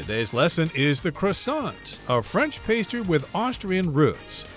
Today's lesson is the croissant, a French pastry with Austrian roots.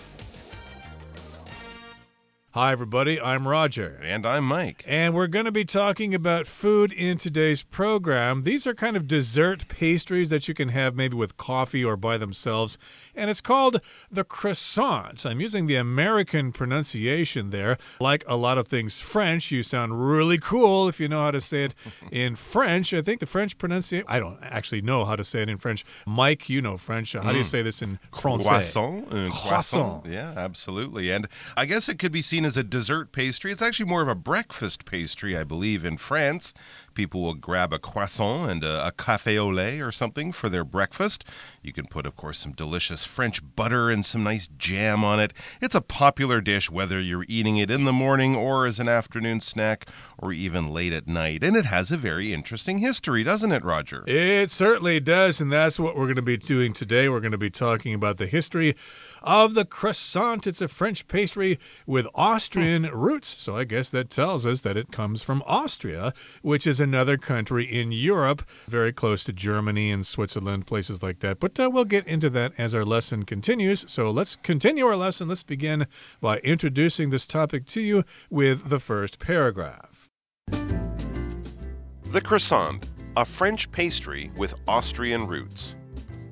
Hi, everybody. I'm Roger. And I'm Mike. And we're going to be talking about food in today's program. These are kind of dessert pastries that you can have maybe with coffee or by themselves. And it's called the croissant. I'm using the American pronunciation there. Like a lot of things French, you sound really cool if you know how to say it in French. I think the French pronunciation, I don't actually know how to say it in French. Mike, you know French. How do you say this in Francais? Croissant. Croissant. Yeah, absolutely. And I guess it could be seen as a dessert pastry. It's actually more of a breakfast pastry, I believe, in France. People will grab a croissant and a café au lait or something for their breakfast. You can put, of course, some delicious French butter and some nice jam on it. It's a popular dish whether you're eating it in the morning or as an afternoon snack or even late at night. And it has a very interesting history, doesn't it, Roger? It certainly does, and that's what we're going to be doing today. We're going to be talking about the history of the croissant. It's a French pastry with Austrian roots, so I guess that tells us that it comes from Austria, which is another country in Europe, very close to Germany and Switzerland, places like that. But we'll get into that as our lesson continues. So let's continue our lesson. Let's begin by introducing this topic to you with the first paragraph. The croissant, a French pastry with Austrian roots.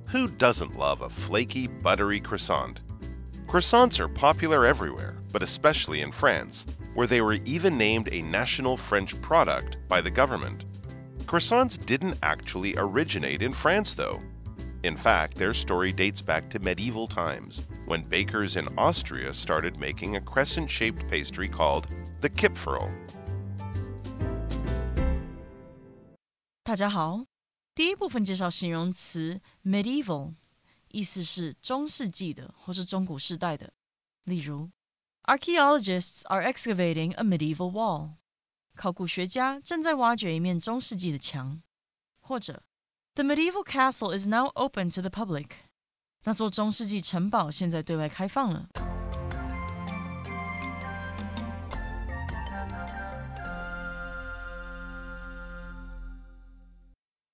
Who doesn't love a flaky, buttery croissant? Croissants are popular everywhere, but especially in France, where they were even named a national French product by the government. Croissants didn't actually originate in France, though. In fact, their story dates back to medieval times, when bakers in Austria started making a crescent-shaped pastry called the Kipferl. 大家好，第一部分介绍形容词 medieval， 意思是中世纪的或是中古世代的。例如 Archaeologists are excavating a medieval wall. 考古学家正在挖掘一面中世纪的墙。或者 The medieval castle is now open to the public. 那座中世纪城堡现在对外开放了。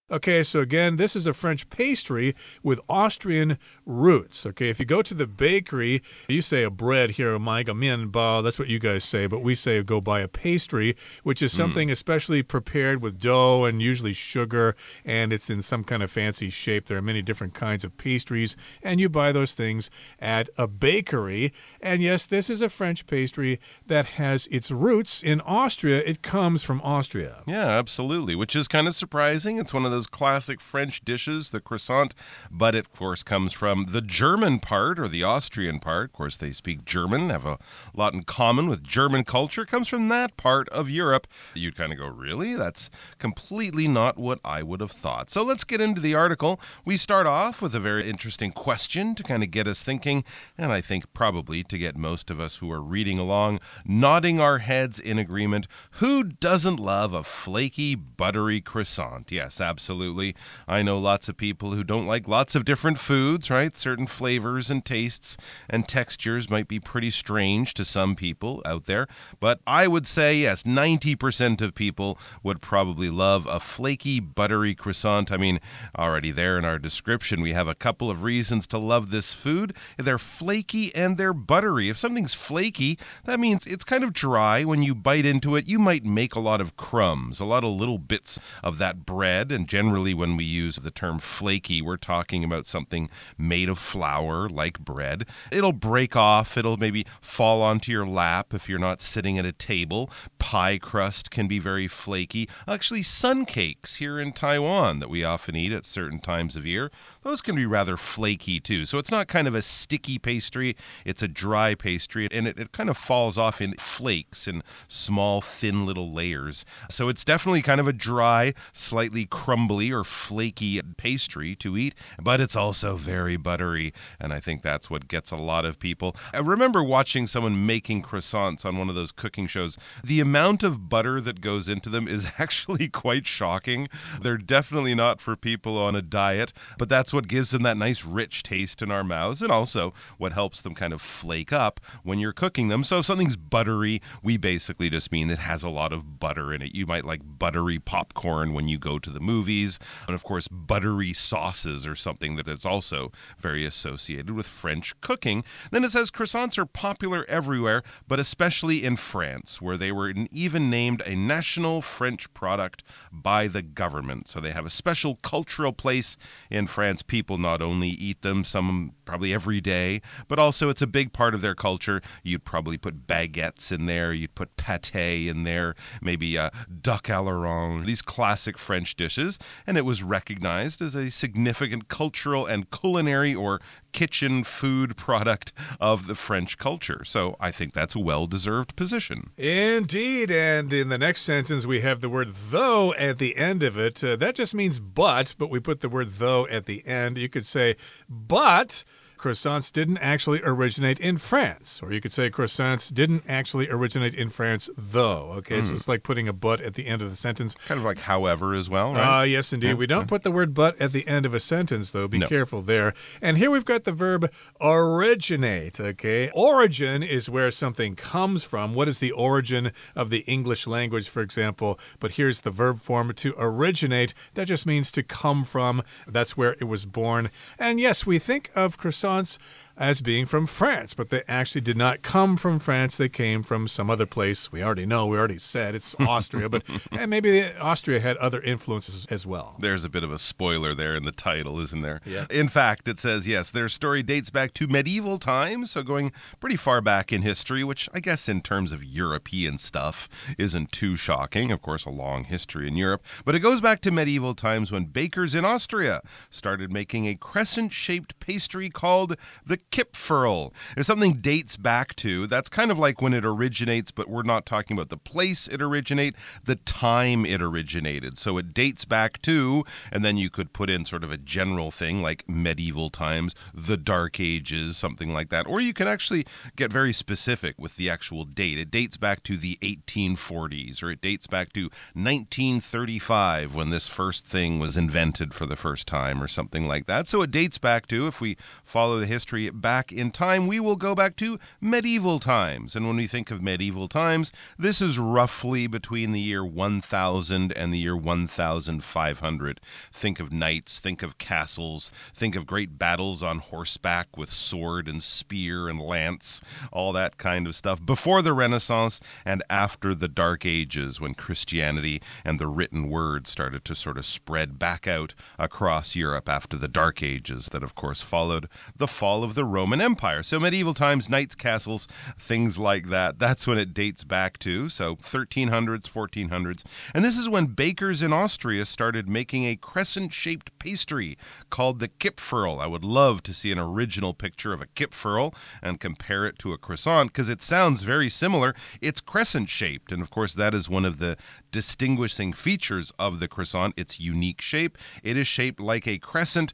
Okay, so again, this is a French pastry with Austrian roots. Okay, if you go to the bakery, you say a bread here, Mike, a 面包, that's what you guys say, but we say go buy a pastry, which is something especially prepared with dough and usually sugar, and it's in some kind of fancy shape. There are many different kinds of pastries, and you buy those things at a bakery. And yes, this is a French pastry that has its roots in Austria. It comes from Austria. Yeah, absolutely, which is kind of surprising. It's one of those classic French dishes, the croissant, but it, of course, comes from the German part or the Austrian part. Of course, they speak German, have a lot in common with German culture. It comes from that part of Europe. You'd kind of go, really? That's completely not what I would have thought. So let's get into the article. We start off with a very interesting question to kind of get us thinking, and I think probably to get most of us who are reading along nodding our heads in agreement. Who doesn't love a flaky, buttery croissant? Yes, absolutely. I know lots of people who don't like lots of different foods, right? Certain flavors and tastes and textures might be pretty strange to some people out there. But I would say, yes, 90% of people would probably love a flaky, buttery croissant. I mean, already there in our description, we have a couple of reasons to love this food. They're flaky and they're buttery. If something's flaky, that means it's kind of dry. When you bite into it, you might make a lot of crumbs, a lot of little bits of that bread. And generally, when we use the term flaky, we're talking about something made of flour, like bread. It'll break off. It'll maybe fall onto your lap if you're not sitting at a table. Pie crust can be very flaky. Actually, sun cakes here in Taiwan that we often eat at certain times of year, those can be rather flaky too. So it's not kind of a sticky pastry. It's a dry pastry, and it kind of falls off in flakes and small, thin little layers. So it's definitely kind of a dry, slightly crumbly or flaky pastry to eat, but it's also very buttery, and I think that's what gets a lot of people. I remember watching someone making croissants on one of those cooking shows. The amount of butter that goes into them is actually quite shocking. They're definitely not for people on a diet, but that's what gives them that nice rich taste in our mouths, and also what helps them kind of flake up when you're cooking them. So if something's buttery, we basically just mean it has a lot of butter in it. You might like buttery popcorn when you go to the movies. cheese. And of course, buttery sauces are something that's also very associated with French cooking. Then it says croissants are popular everywhere, but especially in France, where they were even named a national French product by the government. So they have a special cultural place in France. People not only eat them, some probably every day, but also it's a big part of their culture. You'd probably put baguettes in there, you'd put pâté in there, maybe duck à l'orange, these classic French dishes, and it was recognized as a significant cultural and culinary or kitchen food product of the French culture. So I think that's a well-deserved position. Indeed, and in the next sentence we have the word though at the end of it. That just means but we put the word though at the end. You could say, but croissants didn't actually originate in France. Or you could say croissants didn't actually originate in France, though. Okay, so it's like putting a but at the end of the sentence. Kind of like however as well, right? Yes, indeed. We don't put the word but at the end of a sentence, though. Be careful there. And here we've got the verb originate, okay? Origin is where something comes from. What is the origin of the English language, for example? But here's the verb form to originate. That just means to come from. That's where it was born. And yes, we think of croissants as being from France, but they actually did not come from France. They came from some other place. We already know, we already said it's Austria, but maybe Austria had other influences as well. There's a bit of a spoiler there in the title, isn't there? Yeah. In fact, it says, yes, their story dates back to medieval times, so going pretty far back in history, which I guess in terms of European stuff isn't too shocking. Of course, a long history in Europe, but it goes back to medieval times when bakers in Austria started making a crescent-shaped pastry called the Kipferl. If something dates back to, that's kind of like when it originates, but we're not talking about the place it originated, the time it originated. So it dates back to, and then you could put in sort of a general thing like medieval times, the Dark Ages, something like that. Or you can actually get very specific with the actual date. It dates back to the 1840s, or it dates back to 1935 when this first thing was invented for the first time, or something like that. So it dates back to, if we follow the history back in time, we will go back to medieval times. And when we think of medieval times, this is roughly between the year 1000 and the year 1500. Think of knights, think of castles, think of great battles on horseback with sword and spear and lance, all that kind of stuff, before the Renaissance and after the Dark Ages, when Christianity and the written word started to sort of spread back out across Europe after the Dark Ages that, of course, followed the fall of the Roman Empire. So medieval times, knights, castles, things like that. That's when it dates back to. So 1300s, 1400s. And this is when bakers in Austria started making a crescent-shaped pastry called the Kipferl. I would love to see an original picture of a Kipferl and compare it to a croissant because it sounds very similar. It's crescent-shaped. And of course, that is one of the distinguishing features of the croissant, its unique shape. It is shaped like a crescent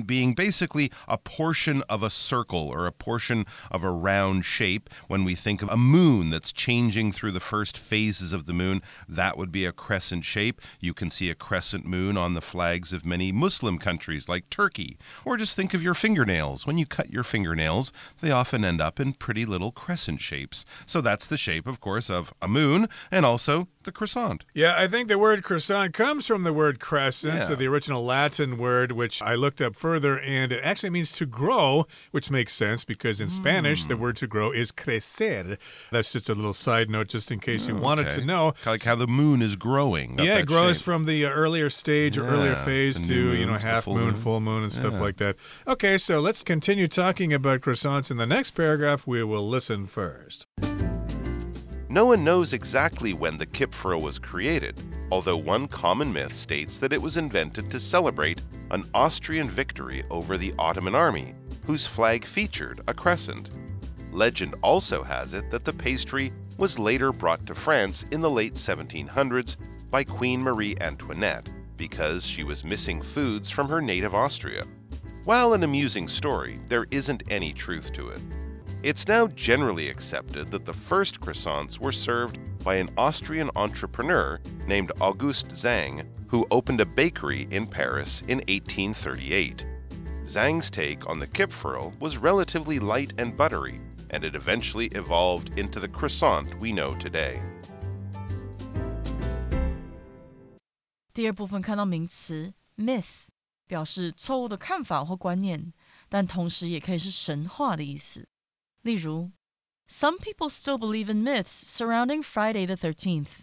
being basically a portion of a circle or a portion of a round shape. When we think of a moon that's changing through the first phases of the moon, that would be a crescent shape. You can see a crescent moon on the flags of many Muslim countries like Turkey. Or just think of your fingernails. When you cut your fingernails, they often end up in pretty little crescent shapes. So that's the shape, of course, of a moon and also the croissant. Yeah, I think the word croissant comes from the word crescent, so the original Latin word, which I looked up further, and it actually means to grow, which makes sense because in Spanish, the word to grow is crecer. That's just a little side note just in case you wanted to know. Like how the moon is growing. Yeah, it grows from the earlier stage or earlier phase to, half moon, full moon, and stuff like that. Okay, so let's continue talking about croissants in the next paragraph. We will listen first. No one knows exactly when the Kipferl was created, although one common myth states that it was invented to celebrate an Austrian victory over the Ottoman army, whose flag featured a crescent. Legend also has it that the pastry was later brought to France in the late 1700s by Queen Marie Antoinette because she was missing foods from her native Austria. While an amusing story, there isn't any truth to it. It's now generally accepted that the first croissants were served by an Austrian entrepreneur named August Zang, who opened a bakery in Paris in 1838. Zhang's take on the Kipferl was relatively light and buttery, and it eventually evolved into the croissant we know today. 第二部分看到名词 myth， 表示错误的看法或观念，但同时也可以是神话的意思。例如 Some people still believe in myths surrounding Friday the 13th.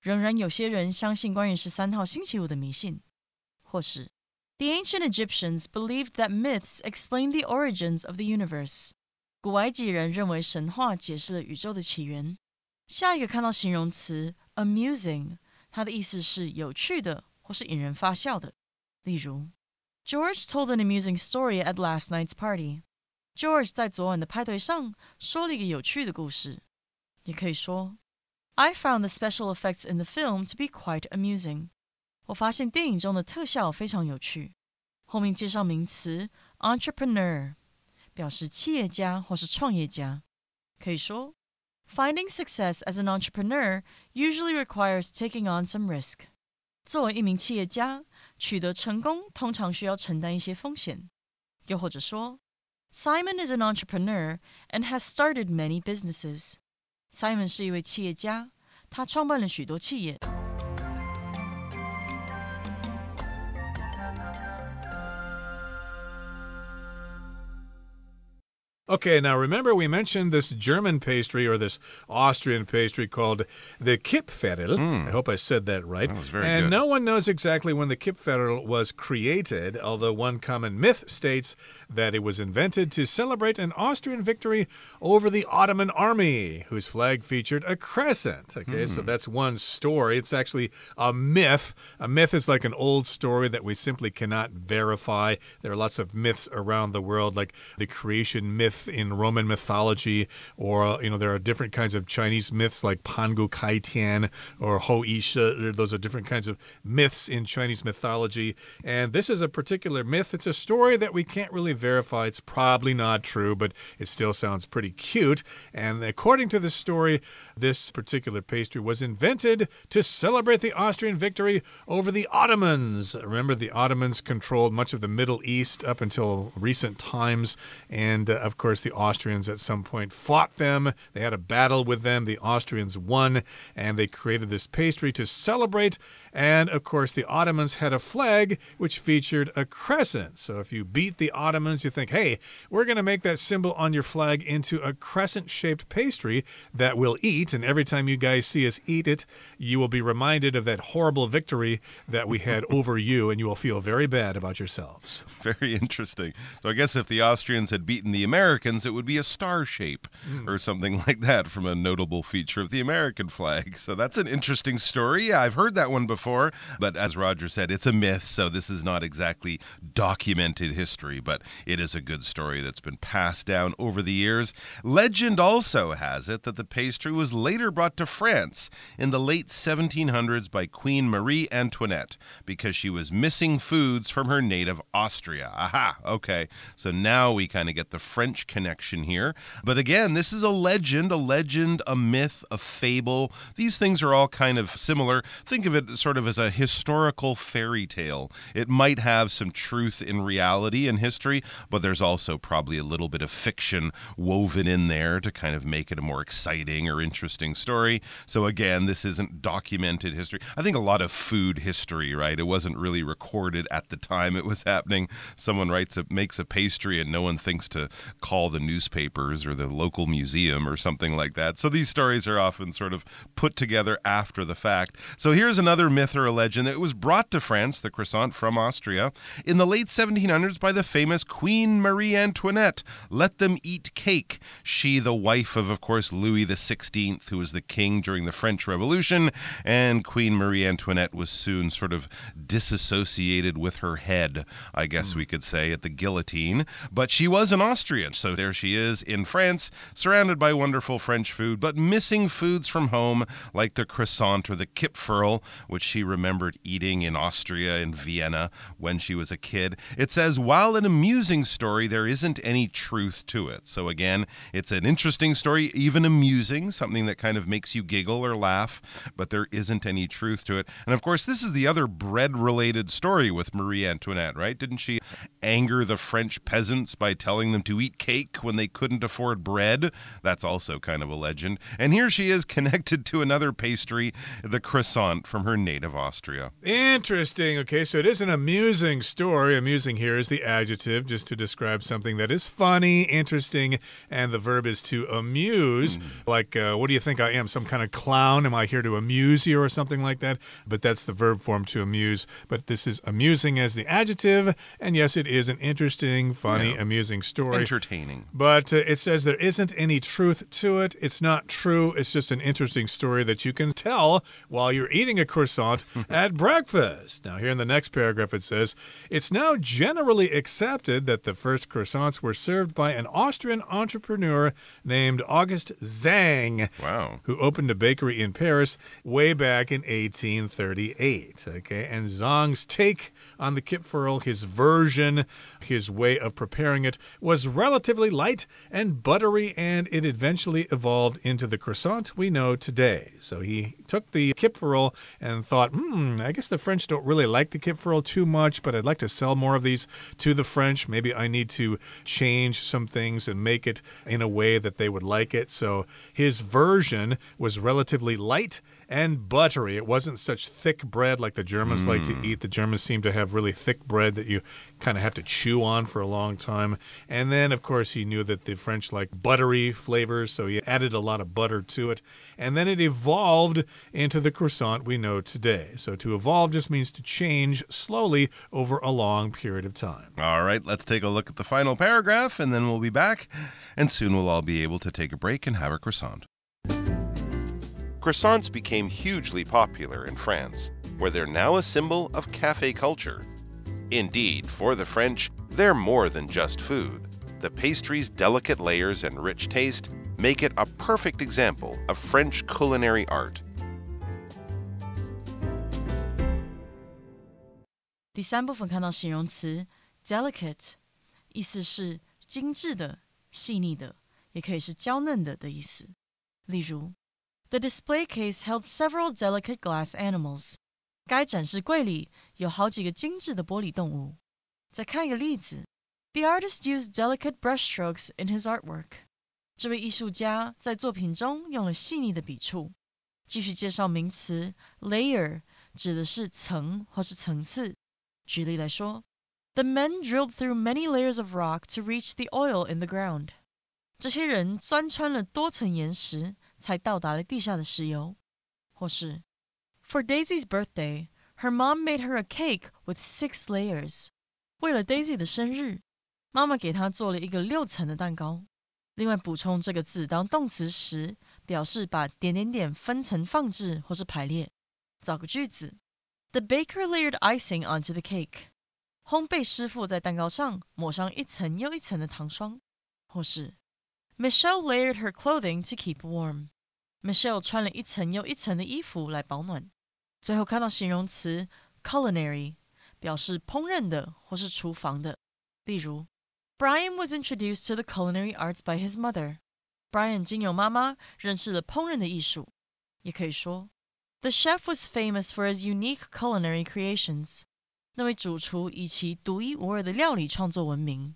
仍然有些人相信关于13号星期五的迷信。或是 The ancient Egyptians believed that myths explain the origins of the universe. 古埃及人认为神话解释了宇宙的起源。下一个看到形容词 amusing， 它的意思是有趣的或是引人发笑的。例如 George told an amusing story at last night's party. George 在昨晚的派对上说了一个有趣的故事。也可以说 I found the special effects in the film to be quite amusing. 我发现电影中的特效非常有趣。后面介绍名词 entrepreneur， 表示企业家或是创业家。可以说 Finding success as an entrepreneur usually requires taking on some risk. 作为一名企业家，取得成功通常需要承担一些风险。又或者说Simon is an entrepreneur and has started many businesses. Simon 是一位企业家，他创办了许多企业。Okay, now remember we mentioned this German pastry or this Austrian pastry called the Kipferl. I hope I said that right. That was very and good. No one knows exactly when the Kipferl was created, although one common myth states that it was invented to celebrate an Austrian victory over the Ottoman army, whose flag featured a crescent. Okay, so that's one story. It's actually a myth. A myth is like an old story that we simply cannot verify. There are lots of myths around the world, like the creation myth in Roman mythology, or there are different kinds of Chinese myths like Pangu Kaitian or Ho Isha. Those are different kinds of myths in Chinese mythology, and this is a particular myth. It's a story that we can't really verify. It's probably not true, but it still sounds pretty cute. And according to the story, this particular pastry was invented to celebrate the Austrian victory over the Ottomans. Remember, the Ottomans controlled much of the Middle East up until recent times, and of course the Austrians at some point fought them. They had a battle with them. The Austrians won, and they created this pastry to celebrate. And of course the Ottomans had a flag which featured a crescent. So if you beat the Ottomans, you think, hey, we're going to make that symbol on your flag into a crescent-shaped pastry that we'll eat, and every time you guys see us eat it, you will be reminded of that horrible victory that we had over you, and you will feel very bad about yourselves. Very interesting. So I guess if the Austrians had beaten the Americans, it would be a star shape or something like that from a notable feature of the American flag. So that's an interesting story. Yeah, I've heard that one before, but as Roger said, it's a myth, so this is not exactly documented history, but it is a good story that's been passed down over the years. Legend also has it that the pastry was later brought to France in the late 1700s by Queen Marie Antoinette because she was missing foods from her native Austria. Aha, okay. So now we kind of get the French connection here. But again, this is a legend, a myth, a fable. These things are all kind of similar. Think of it sort of as a historical fairy tale. It might have some truth in reality and history, but there's also probably a little bit of fiction woven in there to kind of make it a more exciting or interesting story. So again, this isn't documented history. I think a lot of food history, right? It wasn't really recorded at the time it was happening. Someone makes a pastry and no one thinks to call the newspapers or the local museum or something like that. So these stories are often sort of put together after the fact. So here's another myth or a legend. It was brought to France, the croissant from Austria, in the late 1700s by the famous Queen Marie Antoinette. Let them eat cake. She, the wife of course, Louis XVI, who was the king during the French Revolution, and Queen Marie Antoinette was soon sort of disassociated with her head, I guess we could say, at the guillotine. But she was an Austrian, so there she is in France, surrounded by wonderful French food, but missing foods from home, like the croissant or the Kipferl, which she remembered eating in Austria and Vienna when she was a kid. It says, while an amusing story, there isn't any truth to it. So again, it's an interesting story, even amusing, something that kind of makes you giggle or laugh, but there isn't any truth to it. And of course, this is the other bread-related story with Marie Antoinette, right? Didn't she anger the French peasants by telling them to eat cake when they couldn't afford bread. That's also kind of a legend. And here she is connected to another pastry, the croissant from her native Austria. Interesting. Okay, so it is an amusing story. Amusing here is the adjective, just to describe something that is funny, interesting, and the verb is to amuse. Like, what do you think I am? Some kind of clown? Am I here to amuse you or something like that? But that's the verb form, to amuse. But this is amusing as the adjective. And yes, it is an interesting, funny, amusing story. Entertaining. But it says there isn't any truth to it. It's not true. It's just an interesting story that you can tell while you're eating a croissant at breakfast. Now, here in the next paragraph, it says, it's now generally accepted that the first croissants were served by an Austrian entrepreneur named August Zang, who opened a bakery in Paris way back in 1838. Okay, and Zang's take on the Kipferl, his version, his way of preparing it, was relatively light and buttery, and it eventually evolved into the croissant we know today. So he took the Kipferl and thought, I guess the French don't really like the Kipferl too much, but I'd like to sell more of these to the French. Maybe I need to change some things and make it in a way that they would like it. So his version was relatively light and buttery. It wasn't such thick bread like the Germans like to eat. The Germans seem to have really thick bread that you kind of have to chew on for a long time. And then, of course, he knew that the French like buttery flavors, so he added a lot of butter to it. And then it evolved into the croissant we know today. So to evolve just means to change slowly over a long period of time. All right, let's take a look at the final paragraph, and then we'll be back. And soon we'll all be able to take a break and have a croissant. Croissants became hugely popular in France, where they're now a symbol of café culture. Indeed, for the French, they're more than just food. The pastry's delicate layers and rich taste make it a perfect example of French culinary art. 第三部分看到形容词 delicate， 意思是精致的、细腻的，也可以是娇嫩的的意思。例如 The display case held several delicate glass animals. 该展示柜里有好几个精致的玻璃动物。再看一个例子 The artist used delicate brushstrokes in his artwork. 这位艺术家在作品中用了细腻的笔触。继续介绍名词 layer， 指的是层或是层次。举例来说 The men drilled through many layers of rock to reach the oil in the ground. 这些人钻穿了多层岩石，才到达了地下的石油。或是 For Daisy's birthday, her mom made her a cake with 6 layers. 为了 Daisy 的生日，妈妈给她做了一个6层的蛋糕。另外补充这个字当动词时，表示把点点点分层放置或是排列。造个句子 The baker layered icing onto the cake. 烘焙师傅在蛋糕上抹上一层又一层的糖霜。或是Michelle layered her clothing to keep warm. Michelle 穿了一层又一层的衣服来保暖。最后看到形容词 culinary， 表示烹饪的或是厨房的。例如 Brian was introduced to the culinary arts by his mother. Brian 经由妈妈认识了烹饪的艺术。也可以说 The chef was famous for his unique culinary creations. 那位主厨以其独一无二的料理创作闻名。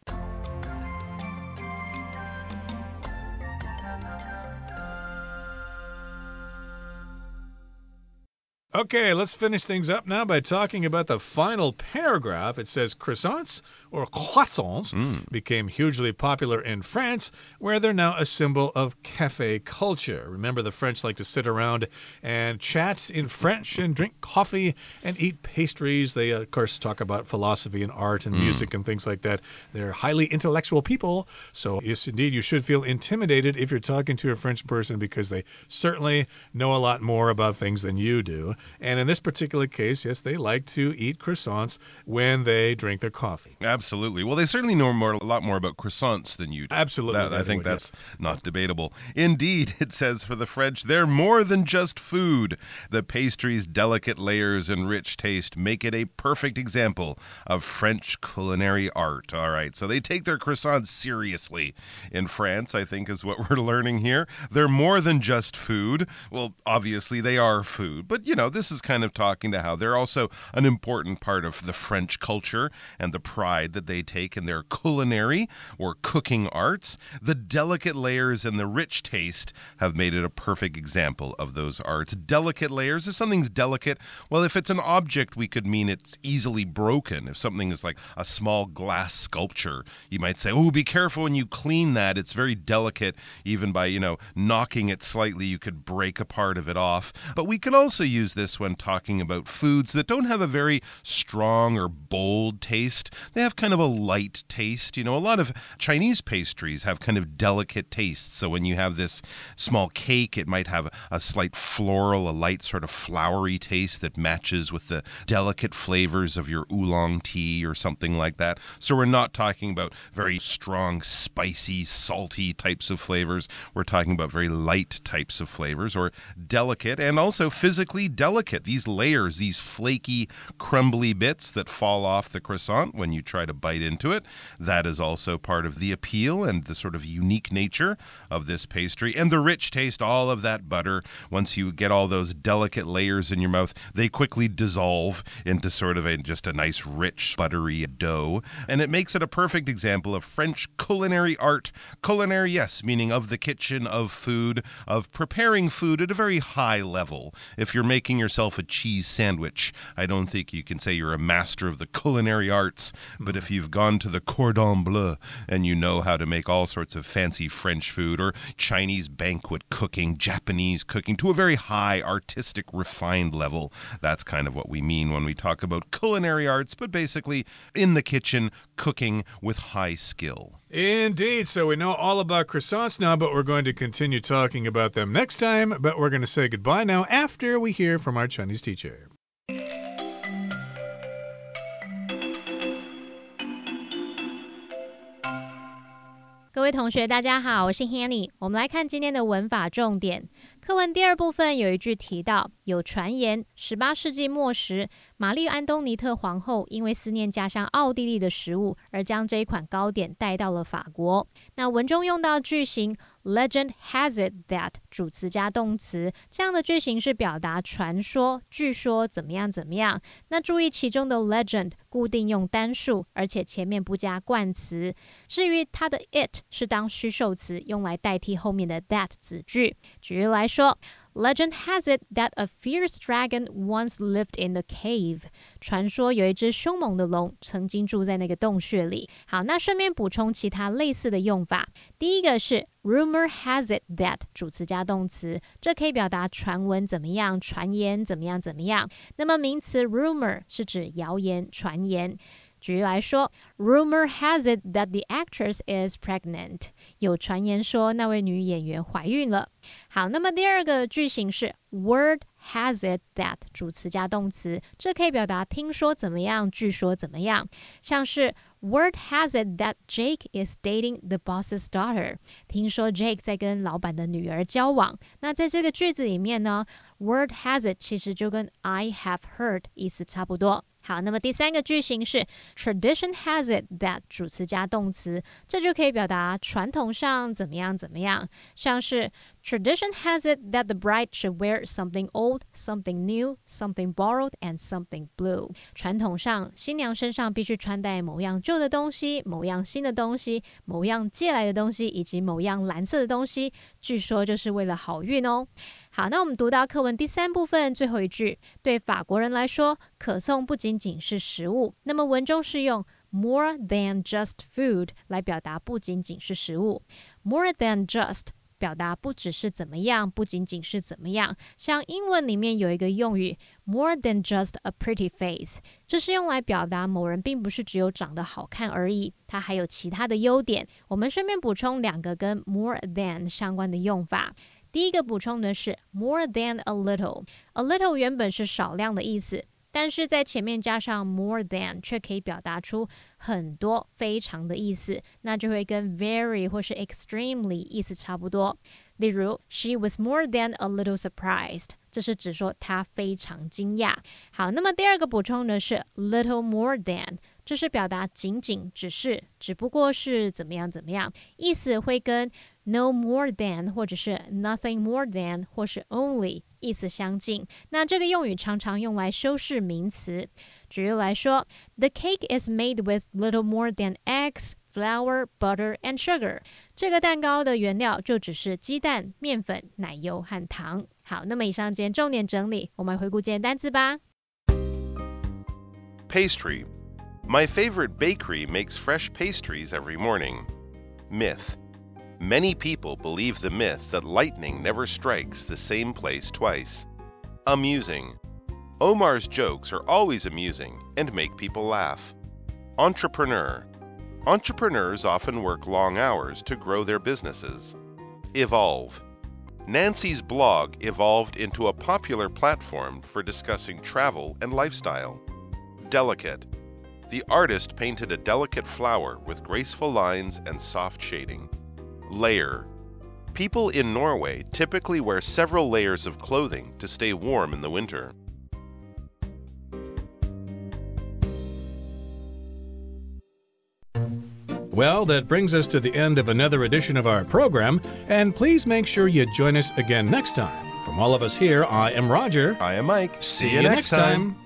Okay, let's finish things up now by talking about the final paragraph. It says croissants or croissants became hugely popular in France, where they're now a symbol of cafe culture. Remember, the French like to sit around and chat in French and drink coffee and eat pastries. They, of course, talk about philosophy and art and music and things like that. They're highly intellectual people, so yes, indeed, you should feel intimidated if you're talking to a French person because they certainly know a lot more about things than you do. And in this particular case, yes, they like to eat croissants when they drink their coffee. Absolutely. Well, they certainly know a lot more about croissants than you do. Absolutely. I think that's not debatable. Indeed, it says for the French, they're more than just food. The pastry's delicate layers and rich taste make it a perfect example of French culinary art. All right, so they take their croissants seriously in France, I think is what we're learning here. They're more than just food. Well, obviously they are food, but, you know, this is kind of talking to how they're also an important part of the French culture and the pride that they take in their culinary or cooking arts. The delicate layers and the rich taste have made it a perfect example of those arts. Delicate layers, if something's delicate, well, if it's an object, we could mean it's easily broken. If something is like a small glass sculpture, you might say, oh, be careful when you clean that. It's very delicate. Even by, knocking it slightly, you could break a part of it off. But we can also use this when talking about foods that don't have a very strong or bold taste. They have kind of a light taste. A lot of Chinese pastries have kind of delicate tastes. So when you have this small cake, it might have a slight floral, a light sort of flowery taste that matches with the delicate flavors of your oolong tea or something like that. So we're not talking about very strong, spicy, salty types of flavors. We're talking about very light types of flavors, or delicate and also physically delicate. These layers, these flaky, crumbly bits that fall off the croissant when you try to bite into it, that is also part of the appeal and the sort of unique nature of this pastry. And the rich taste, all of that butter, once you get all those delicate layers in your mouth, they quickly dissolve into sort of just a nice, rich, buttery dough. And it makes it a perfect example of French culinary art. Culinary, yes, meaning of the kitchen, of food, of preparing food at a very high level. If you're making yourself a cheese sandwich, I don't think you can say you're a master of the culinary arts, but if you've gone to the cordon bleu and you know how to make all sorts of fancy French food or Chinese banquet cooking, Japanese cooking, to a very high, artistic, refined level, that's kind of what we mean when we talk about culinary arts, but basically in the kitchen, cooking with high skill. Indeed. So we know all about croissants now, but we're going to continue talking about them next time. But we're going to say goodbye now after we hear from our Chinese teacher. 各位同学大家好，我是 Hanny， 我们来看今天的文法重点。课文第二部分有一句提到，有传言18世纪末时，玛丽安东尼特皇后因为思念家乡奥地利的食物，而将这一款糕点带到了法国。那文中用到句型 Legend has it that 主词加动词，这样的句型是表达传说、据说怎么样怎么样。那注意其中的 legend 固定用单数，而且前面不加冠词。至于它的 it 是当虚受词，用来代替后面的 that 子句。举例来说，Legend has it that a fierce dragon once lived in a cave. 传说有一只凶猛的龙曾经住在那个洞穴里。好，那顺便补充其他类似的用法。第一个是 Rumor has it that 主词加动词，这可以表达传闻怎么样、传言怎么样怎么样。那么名词 rumor 是指谣言、传言。举例来说 Rumor has it that the actress is pregnant. 有传言说那位女演员怀孕了。好，那么第二个句型是 Word has it that 主词加动词，这可以表达听说怎么样、据说怎么样。像是 Word has it that Jake is dating the boss's daughter. 听说 Jake 在跟老板的女儿交往。那在这个句子里面呢 Word has it 其实就跟 I have heard 意思差不多。好，那么第三个句型是 Tradition has it that 主词加动词，这就可以表达传统上怎么样怎么样。像是 Tradition has it that the bride should wear something old, something new, something borrowed, and something blue. 传统上，新娘身上必须穿戴某样旧的东西、某样新的东西、某样借来的东西，以及某样蓝色的东西，据说就是为了好运哦。好，那我们读到课文第三部分最后一句，对法国人来说，可颂不仅仅是食物。那么文中是用 more than just food 来表达不仅仅是食物。more than just 表达不只是怎么样，不仅仅是怎么样。像英文里面有一个用语 more than just a pretty face， 这是用来表达某人并不是只有长得好看而已，他还有其他的优点。我们顺便补充两个跟 more than 相关的用法。第一个补充的是 more than a little. A little 原本是少量的意思，但是在前面加上 more than 却可以表达出很多、非常的意思，那就会跟 very 或是 extremely 意思差不多。例如 She was more than a little surprised， 这是指说她非常惊讶。好，那么第二个补充的是 little more than， 这是表达仅仅、只是、只不过是怎么样怎么样，意思会跟 no more than 或者是 nothing more than 或是 only 意思相近。那这个用语常常用来修饰名词。举例来说 ，The cake is made with little more than eggs, flour, butter, and sugar. 这个蛋糕的原料就只是鸡蛋、面粉、奶油和糖。好，那么以上今天重点整理，我们回顾今天单词吧。Pastry. My favorite bakery makes fresh pastries every morning. Myth. Many people believe the myth that lightning never strikes the same place twice. Amusing. Omar's jokes are always amusing and make people laugh. Entrepreneur. Entrepreneurs often work long hours to grow their businesses. Evolve. Nancy's blog evolved into a popular platform for discussing travel and lifestyle. Delicate. The artist painted a delicate flower with graceful lines and soft shading. Layer. People in Norway typically wear several layers of clothing to stay warm in the winter. Well, that brings us to the end of another edition of our program, and please make sure you join us again next time. From all of us here, I am Roger. I am Mike. See you next time.